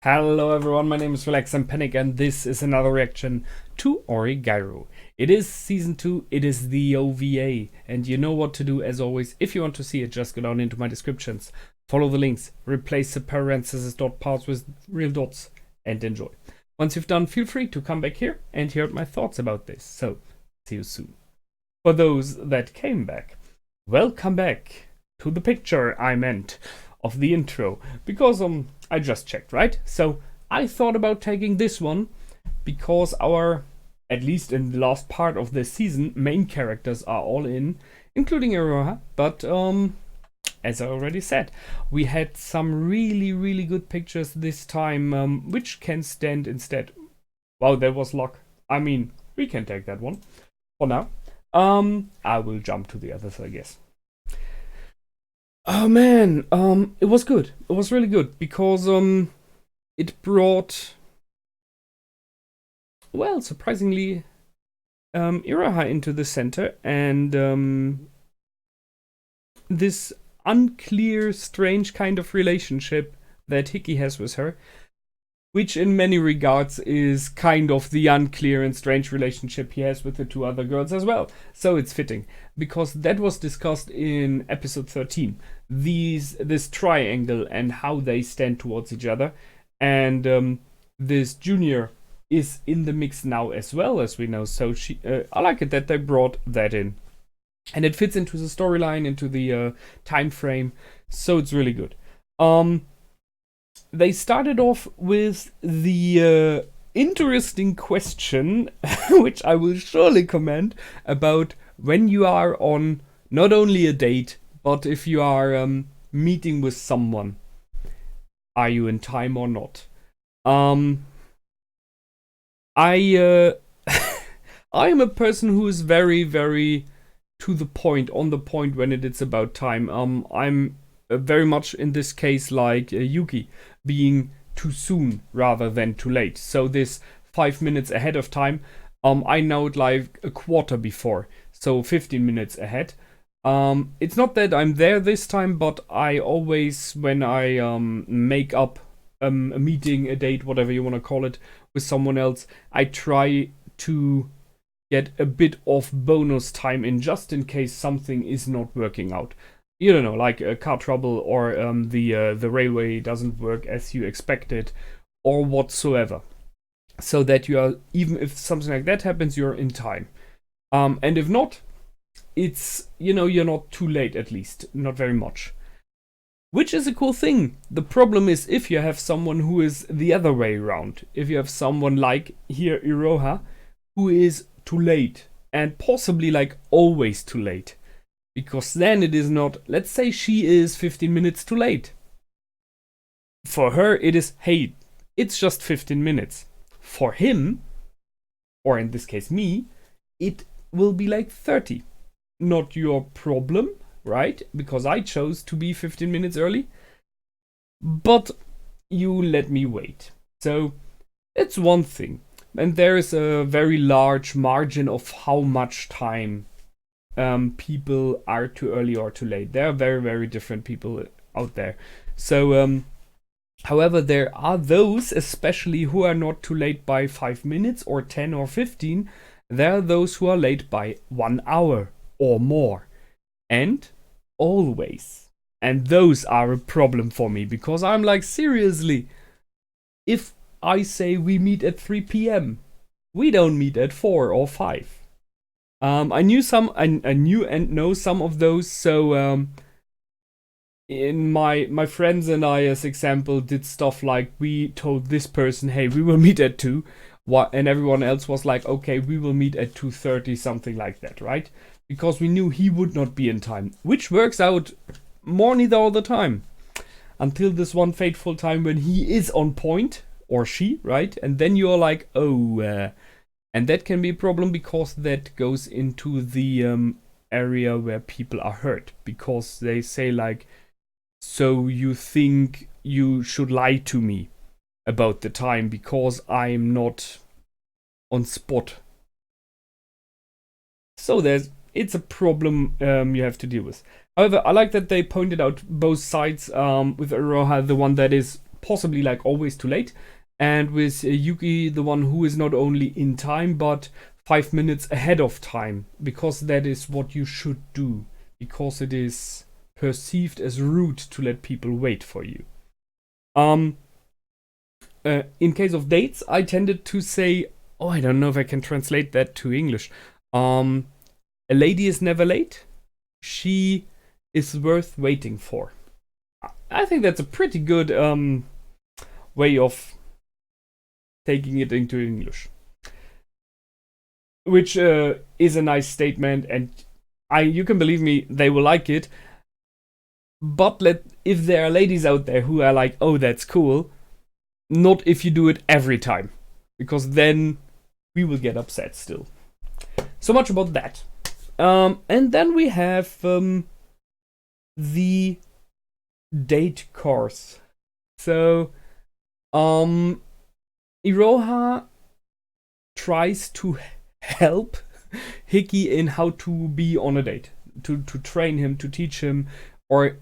Hello everyone, my name is Relax and Panic and this is another reaction to Oregairu. It is season 2, it is the OVA, and you know what to do as always. If you want to see it, just go down into my descriptions, follow the links, replace the parentheses dot parts with real dots, and enjoy. Once you've done, feel free to come back here and hear my thoughts about this. So, see you soon. For those that came back, welcome back to the picture I meant of the intro, because I just checked, right? So I thought about taking this one because our, at least in the last part of this season, main characters are all in, including Iroha, but as I already said, we had some really good pictures this time, which can stand instead. Wow, that was luck. I mean, we can take that one for now. I will jump to the others, I guess. Oh man, it was good. It was really good because it brought, well, surprisingly, Iraha into the center, and this unclear, strange kind of relationship that Hickey has with her, which in many regards is kind of the unclear and strange relationship he has with the two other girls as well. So it's fitting, because that was discussed in episode 13. This triangle and how they stand towards each other. And this junior is in the mix now as well, as we know. So I like it that they brought that in. And it fits into the storyline, into the time frame. So it's really good. They started off with the interesting question, which I will surely comment, about when you are on not only a date, but if you are meeting with someone, are you in time or not? I I am a person who is very to the point, on the point when it's about time. I'm very much in this case like Yuki, being too soon rather than too late. So this 5 minutes ahead of time, I know it like a quarter before, so 15 minutes ahead. It's not that I'm there this time, but I always, when I make up a meeting, a date, whatever you want to call it, with someone else, I try to get a bit of bonus time in, just in case something is not working out. You don't know, like car trouble, or the railway doesn't work as you expected, or whatsoever. So that you are, even if something like that happens, you're in time. And if not, it's, you're not too late, at least. Not very much. Which is a cool thing. The problem is if you have someone who is the other way around. If you have someone like here, Iroha, who is too late. And possibly like always too late. Because then it is not, let's say she is 15 minutes too late. For her, it is, hey, it's just 15 minutes. For him, or in this case me, it will be like 30. Not your problem, right? Because I chose to be 15 minutes early. But you let me wait. So it's one thing. And there is a very large margin of how much time people are too early or too late. There are very different people out there. So, however, there are those, especially who are not too late by 5 minutes or 10 or 15. There are those who are late by 1 hour or more. And always. And those are a problem for me, because I'm like, seriously, if I say we meet at 3 p.m., we don't meet at 4 or 5. I knew and know some of those. So in my friends and I, as example, did stuff like, we told this person, hey, we will meet at 2, and everyone else was like, okay, we will meet at 2:30, something like that, right? Because we knew he would not be in time, which works out more neither all the time, until this one fateful time when he is on point, or she, right? And then you're like, oh. And that can be a problem, because that goes into the area where people are hurt. Because they say like, so you think you should lie to me about the time because I'm not on spot. So it's a problem you have to deal with. However, I like that they pointed out both sides, with Aroha, the one that is possibly like always too late. And with Yuki, the one who is not only in time, but 5 minutes ahead of time, because that is what you should do, because it is perceived as rude to let people wait for you. In case of dates, I tended to say, oh, I don't know if I can translate that to English. A lady is never late. She is worth waiting for. I think that's a pretty good way of taking it into English, which is a nice statement, and you can believe me, they will like it. But if there are ladies out there who are like, oh, that's cool, not if you do it every time, because then we will get upset still. So much about that. And then we have the date course. So, Iroha tries to help Hiki in how to be on a date, to train him, to teach him, or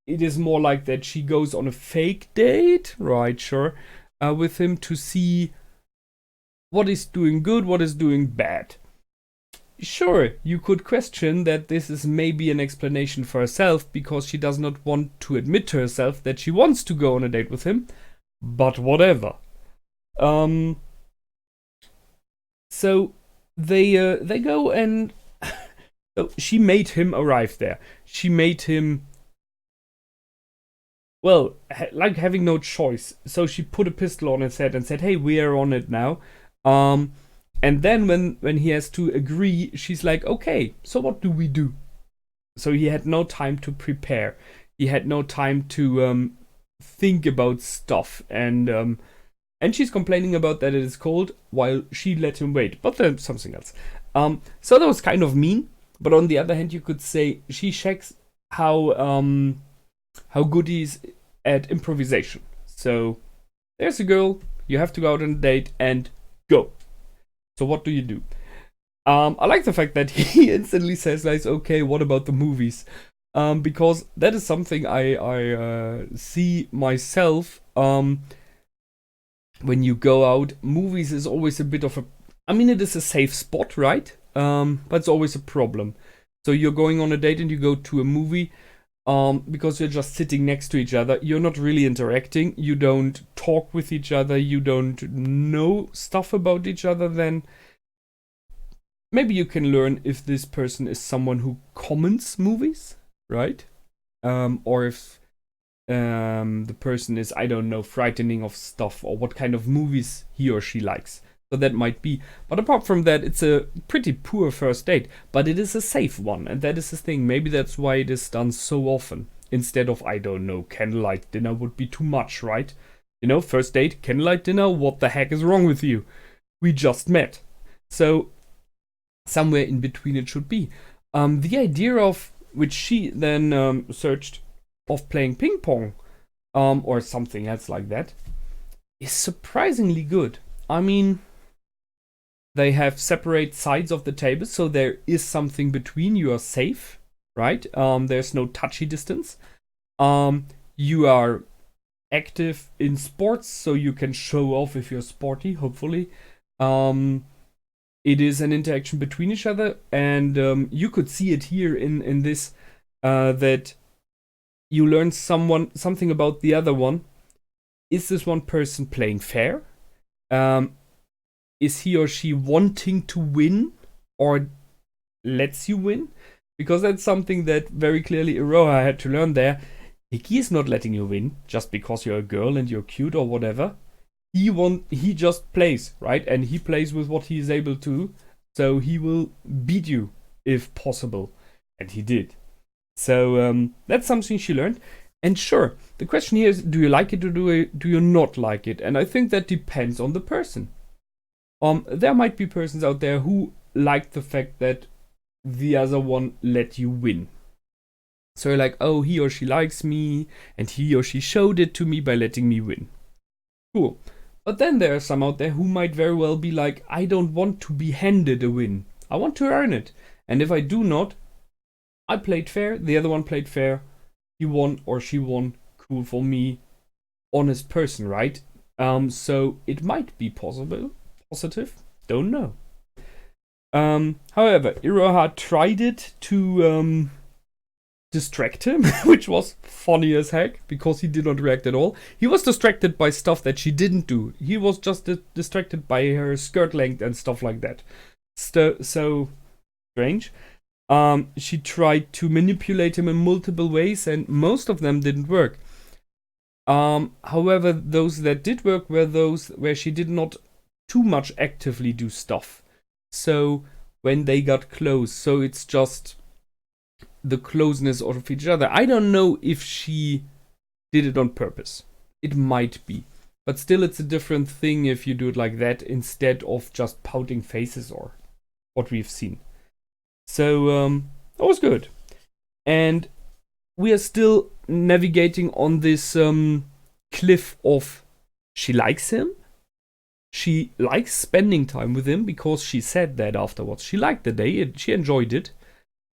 it is more like that she goes on a fake date, right, sure, with him to see what is doing good, what is doing bad. Sure, you could question that this is maybe an explanation for herself because she does not want to admit to herself that she wants to go on a date with him, but whatever. So they go and so she made him arrive there. She made him, well, like having no choice. So she put a pistol on his head and said, "Hey, we are on it now." And then when he has to agree, she's like, "Okay, so what do we do?" So he had no time to prepare. He had no time to think about stuff, and she's complaining about that it is cold while she let him wait. But then something else. So that was kind of mean. But on the other hand, you could say she checks how good he is at improvisation. So there's a girl, you have to go out on a date and go. So what do you do? I like the fact that he instantly says, like, okay, what about the movies? Because that is something I see myself. When you go out, movies is always a bit of a... I mean, it is a safe spot, right? But it's always a problem. So you're going on a date and you go to a movie because you're just sitting next to each other. You're not really interacting. You don't talk with each other. You don't know stuff about each other then. Maybe you can learn if this person is someone who comments movies, right? Or if the person is, I don't know, frightening of stuff, or what kind of movies he or she likes. So that might be. But apart from that, it's a pretty poor first date. But it is a safe one, and that is the thing. Maybe that's why it is done so often. Instead of, I don't know, candlelight dinner would be too much, right? You know, first date, candlelight dinner, what the heck is wrong with you? We just met. So somewhere in between it should be. The idea of, which she then searched, of playing ping pong or something else like that, is surprisingly good. I mean, they have separate sides of the table, so there is something between. You are safe, right? There's no touchy distance. You are active in sports, so you can show off if you're sporty, hopefully. It is an interaction between each other, and you could see it here in this, that you learn something about the other one. Is this one person playing fair? Is he or she wanting to win, or lets you win? Because that's something that very clearly Iroha had to learn there. Hiki is not letting you win just because you're a girl and you're cute or whatever. He just plays, right? And he plays with what he is able to, so he will beat you if possible. And he did. So that's something she learned. And sure, the question here is, do you like it or do you not like it? And I think that depends on the person. There might be persons out there who like the fact that the other one let you win. So you're like, oh, he or she likes me, and he or she showed it to me by letting me win. Cool. But then there are some out there who might very well be like, I don't want to be handed a win. I want to earn it. And if I do not, I played fair, the other one played fair, he won or she won, cool for me. honest person, right? So it might be positive. Don't know. However, Iroha tried it to distract him, which was funny as heck because he did not react at all. He was distracted by stuff that she didn't do. He was just distracted by her skirt length and stuff like that. So strange. She tried to manipulate him in multiple ways, and most of them didn't work. However, those that did work were those where she did not too much actively do stuff. So when they got close, so it's just the closeness of each other. I don't know if she did it on purpose. It might be. But still, it's a different thing if you do it like that instead of just pouting faces or what we've seen. So, that was good. And we are still navigating on this cliff of she likes him. She likes spending time with him because she said that afterwards. She liked the day. She enjoyed it.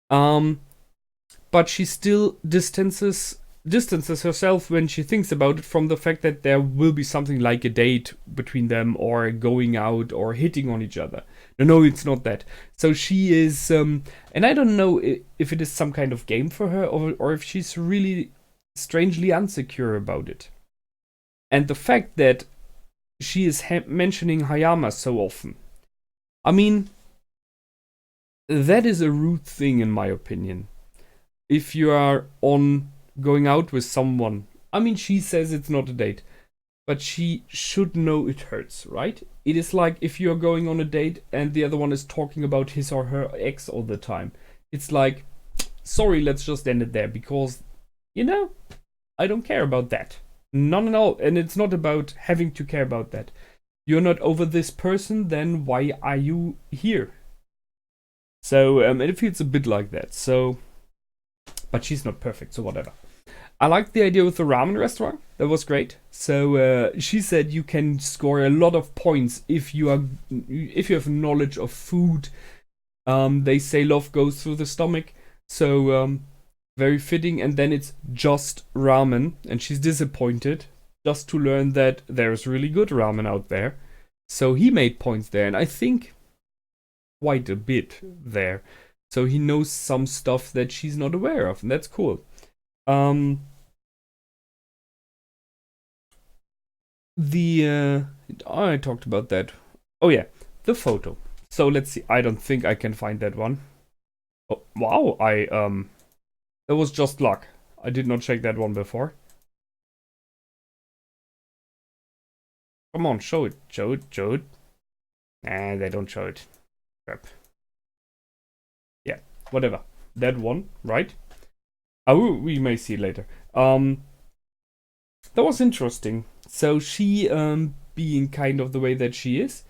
But she still distances herself when she thinks about it from the fact that there will be something like a date between them or going out or hitting on each other. No, it's not that. So she is, and I don't know if it is some kind of game for her or if she's really strangely insecure about it. And the fact that she is mentioning Hayama so often, I mean, that is a rude thing in my opinion. If you are on going out with someone, I mean, she says it's not a date, but she should know it hurts, right? It is like if you're going on a date and the other one is talking about his or her ex all the time. It's like, sorry, let's just end it there because, I don't care about that. None at all. And it's not about having to care about that. You're not over this person, then why are you here? So, it feels a bit like that. So, but she's not perfect, so whatever. I liked the idea with the ramen restaurant. That was great. So she said you can score a lot of points if you have knowledge of food. They say love goes through the stomach, so very fitting. And then it's just ramen, and she's disappointed just to learn that there's really good ramen out there. So he made points there, and I think quite a bit there. So he knows some stuff that she's not aware of, and that's cool. I talked about that. Oh yeah, the photo. So let's see. I don't think I can find that one. Oh, wow, that was just luck. I did not check that one before. Come on, show it. Nah, they don't show it. Crap. Yeah, whatever. That one, right? Oh, we may see it later. That was interesting. So she, being kind of the way that she is,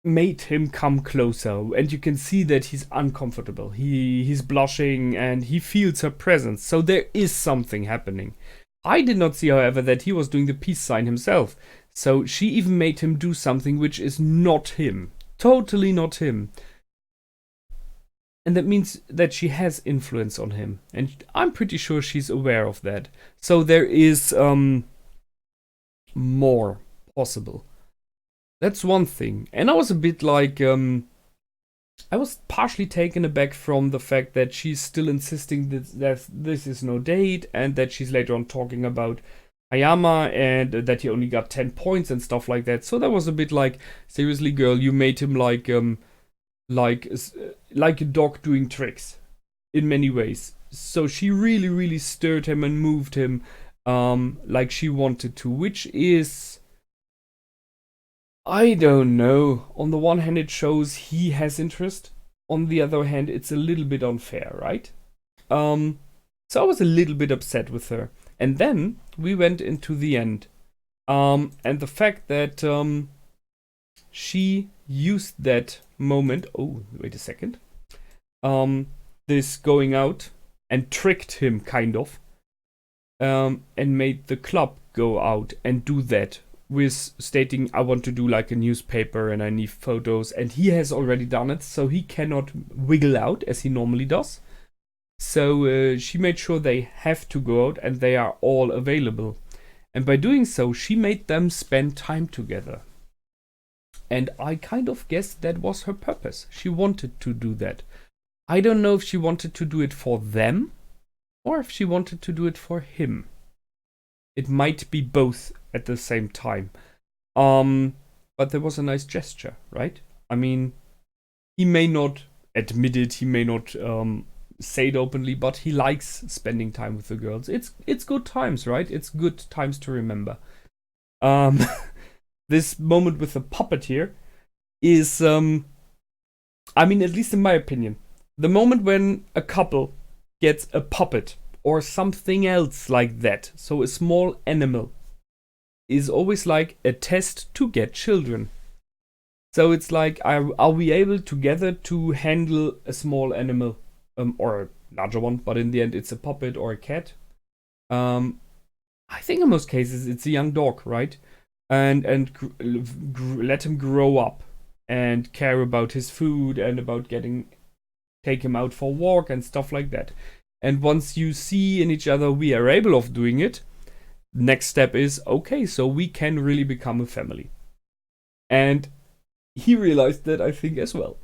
made him come closer, and you can see that he's uncomfortable. He's blushing, and he feels her presence. So there is something happening. I did not see, however, that he was doing the peace sign himself. So she even made him do something which is not him. Totally not him. And that means that she has influence on him. And I'm pretty sure she's aware of that. So there is more possible. That's one thing. And I was a bit like, I was partially taken aback from the fact that she's still insisting that this is no date, and that she's later on talking about Hayama and that he only got 10 points and stuff like that. So that was a bit like, seriously, girl, you made him like a dog doing tricks in many ways. So she really, really stirred him and moved him like she wanted to, which is, I don't know. On the one hand, it shows he has interest. On the other hand, it's a little bit unfair, right? So I was a little bit upset with her. And then we went into the end. And the fact that she used that moment. Oh, wait a second. This going out and tricked him, kind of. And made the club go out and do that. With stating, I want to do like a newspaper and I need photos, and he has already done it, so he cannot wiggle out as he normally does. So she made sure they have to go out and they are all available. And by doing so, she made them spend time together. And I kind of guess that was her purpose. She wanted to do that. I don't know if she wanted to do it for them or if she wanted to do it for him. It might be both at the same time. But there was a nice gesture, right? I mean, he may not admit it, he may not say it openly, but he likes spending time with the girls. It's good times, right? It's good times to remember. This moment with the puppet here is, I mean, at least in my opinion, the moment when a couple gets a puppet or something else like that, so a small animal, is always like a test to get children. So it's like, are we able together to handle a small animal, or a larger one, but in the end it's a puppet or a cat. I think in most cases it's a young dog, right? And let him grow up and care about his food and about take him out for a walk and stuff like that. And once you see in each other we are able of doing it, next step is, okay, so we can really become a family. And he realized that, I think, as well,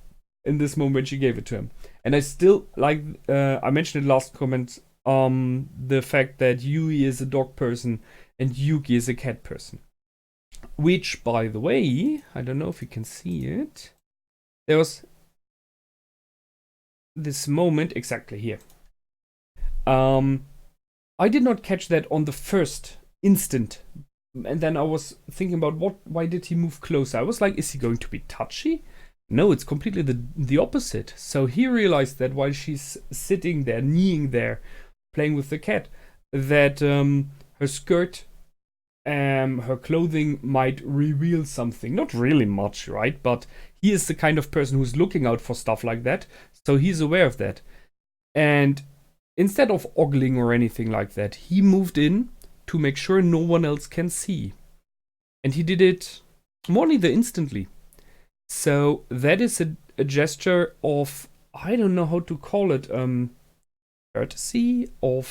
in this moment she gave it to him. And I still like, I mentioned in last comment, the fact that Yui is a dog person and Yuki is a cat person. Which, by the way, I don't know if you can see it. There was this moment exactly here. I did not catch that on the first instant. And then I was thinking about why did he move closer? I was like, is he going to be touchy? No, it's completely the opposite. So he realized that while she's sitting there, kneeling there, playing with the cat, that her skirt, her clothing might reveal something. Not really much, right? But he is the kind of person who's looking out for stuff like that. So he's aware of that. And instead of ogling or anything like that, he moved in to make sure no one else can see. And he did it more or less instantly. So that is a gesture of, I don't know how to call it, courtesy, of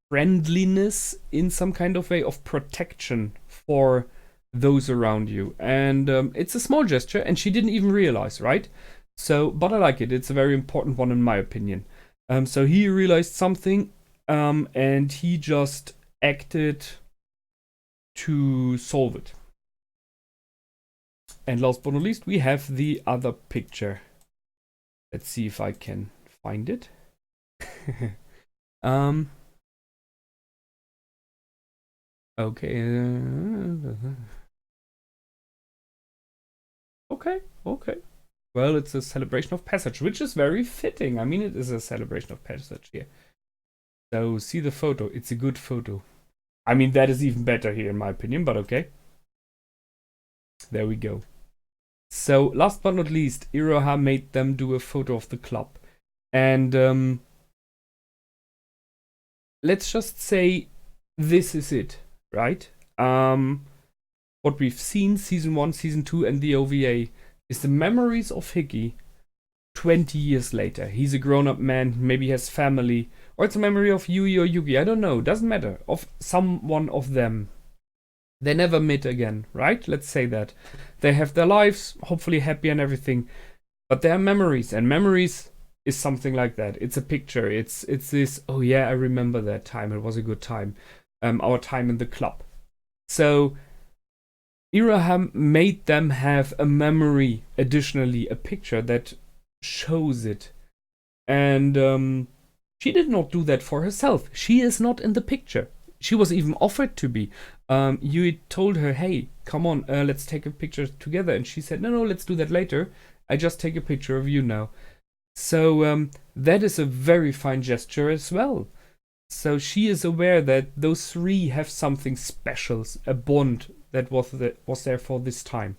friendliness in some kind of way, of protection for those around you. And it's a small gesture, and she didn't even realize, right? So, but I like it. It's a very important one in my opinion. So he realized something, and he just acted to solve it. And last but not least, we have the other picture. Let's see if I can find it. Okay. Okay. Well, it's a celebration of passage, which is very fitting. I mean, it is a celebration of passage here. So, see the photo. It's a good photo. I mean, that is even better here, in my opinion, but okay. There we go. So, last but not least, Iroha made them do a photo of the club. And let's just say this is it, right? What we've seen, Season 1, Season 2, and the OVA, is the memories of Hiki 20 years later. He's a grown-up man, maybe has family, or it's a memory of Yui or Yugi, I don't know, doesn't matter, of someone of them. They never met again, right? Let's say that. They have their lives, hopefully happy and everything, but they are memories, and memories is something like that. It's a picture, it's this, oh yeah, I remember that time, it was a good time, our time in the club. So Iroha made them have a memory, additionally, a picture that shows it. And she did not do that for herself. She is not in the picture. She was even offered to be. Yui told her, hey, come on, let's take a picture together. And she said, no, let's do that later. I just take a picture of you now. So that is a very fine gesture as well. So she is aware that those three have something special, a bond that was there for this time.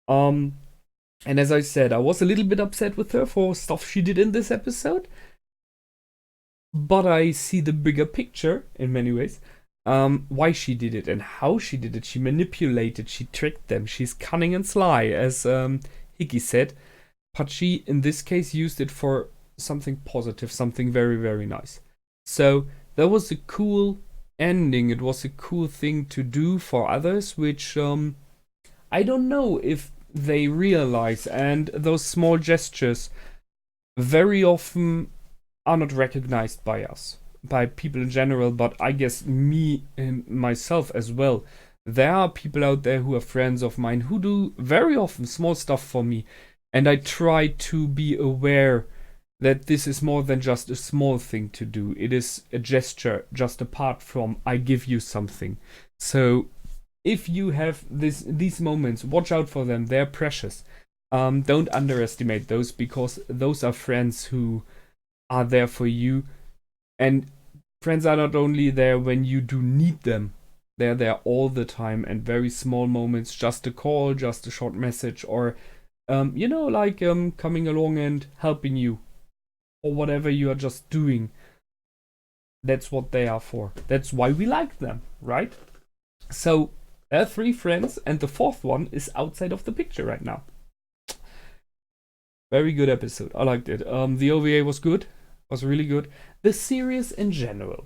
And as I said, I was a little bit upset with her for stuff she did in this episode. But I see the bigger picture in many ways. Why she did it and how she did it. She manipulated, she tricked them. She's cunning and sly, as Hiki said. But she, in this case, used it for something positive, something very, very nice. So that was a cool ending. It was a cool thing to do for others, which I don't know if they realize. And those small gestures very often are not recognized by us, by people in general, but I guess me and myself as well. There are people out there who are friends of mine who do very often small stuff for me, and I try to be aware that this is more than just a small thing to do. It is a gesture just apart from I give you something. So if you have these moments, watch out for them. They're precious. Don't underestimate those, because those are friends who are there for you. And friends are not only there when you do need them, they're there all the time. And very small moments, just a call, just a short message, or coming along and helping you, or whatever you are just doing. That's what they are for. That's why we like them, right? So there are 3 friends, and the 4th one is outside of the picture right now. Very good episode. I liked it. The OVA was good. Was really good. The series in general.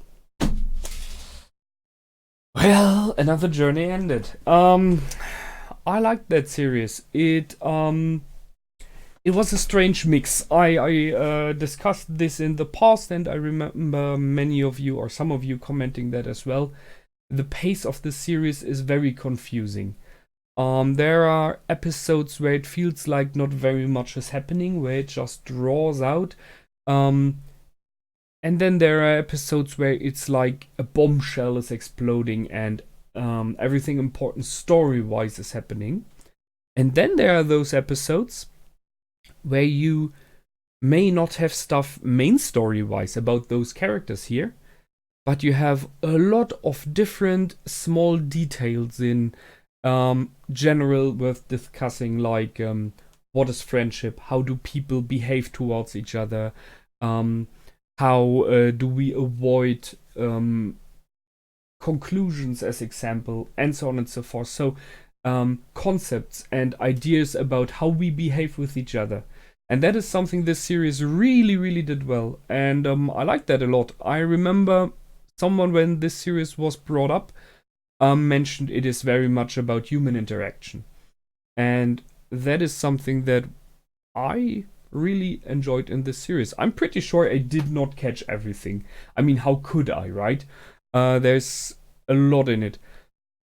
Well, another journey ended. I liked that series. It was a strange mix. I discussed this in the past, and I remember many of you, or some of you, commenting that as well. The pace of the series is very confusing. There are episodes where it feels like not very much is happening, where it just draws out. And then there are episodes where it's like a bombshell is exploding and everything important story-wise is happening. And then there are those episodes where you may not have stuff main story-wise about those characters here, but you have a lot of different small details in general worth discussing, like what is friendship, how do people behave towards each other, how do we avoid conclusions, as example, and so on and so forth. So concepts and ideas about how we behave with each other. And that is something this series really, really did well. And I like that a lot. I remember someone, when this series was brought up, mentioned it is very much about human interaction. And that is something that I really enjoyed in this series. I'm pretty sure I did not catch everything. I mean, how could I, right? There's a lot in it.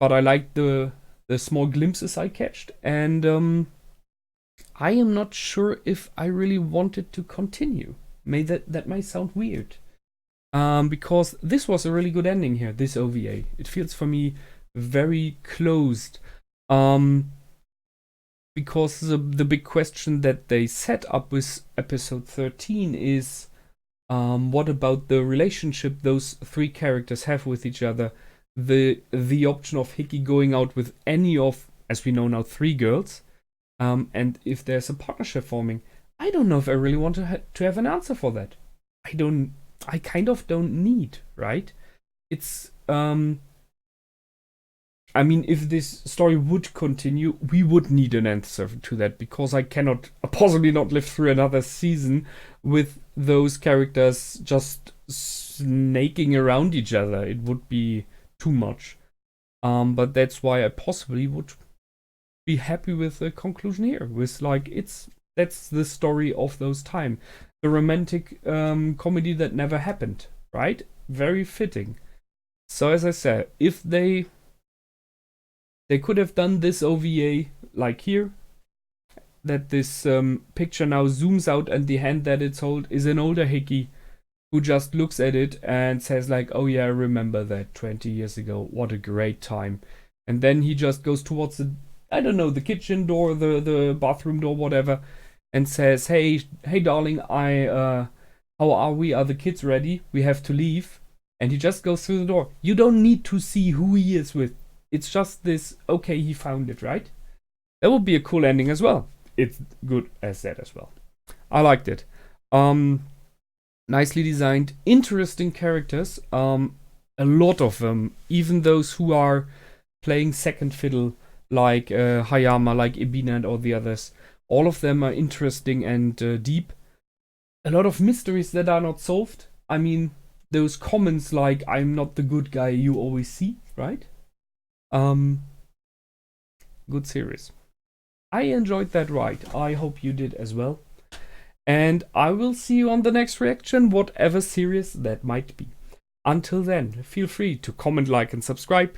But I liked the small glimpses I catched. And I am not sure if I really wanted to continue. That might sound weird. Because this was a really good ending here, this OVA. It feels for me very closed. Because the big question that they set up with episode 13 is, what about the relationship those 3 characters have with each other? The option of Hickey going out with any of, as we know now, 3 girls, and if there's a partnership forming. I don't know if I really want to have an answer for that. I kind of don't need, right? It's I mean, if this story would continue, we would need an answer to that, because I cannot possibly not live through another season with those characters just snaking around each other. It would be too much. But that's why I possibly would be happy with the conclusion here. With that's the story of those time. The romantic comedy that never happened, right? Very fitting. So as I said, if they could have done this OVA like here, that this picture now zooms out and the hand that it's hold is an older Hickey who just looks at it and says like, oh yeah, I remember that 20 years ago. What a great time. And then he just goes towards the kitchen door, the bathroom door, whatever, and says, hey darling, how are we? Are the kids ready? We have to leave. And he just goes through the door. You don't need to see who he is with. It's just this, okay, he found it, right? That would be a cool ending as well. It's good as that as well. I liked it. Nicely designed, interesting characters. A lot of them, even those who are playing second fiddle, like Hayama, like Ibina and all the others. All of them are interesting and deep. A lot of mysteries that are not solved. I mean, those comments like I'm not the good guy you always see, right? Good series. I enjoyed that ride. I hope you did as well. And I will see you on the next reaction, whatever series that might be. Until then, feel free to comment, like, and subscribe.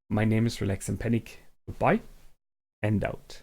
My name is Relax and Panic. Goodbye and out.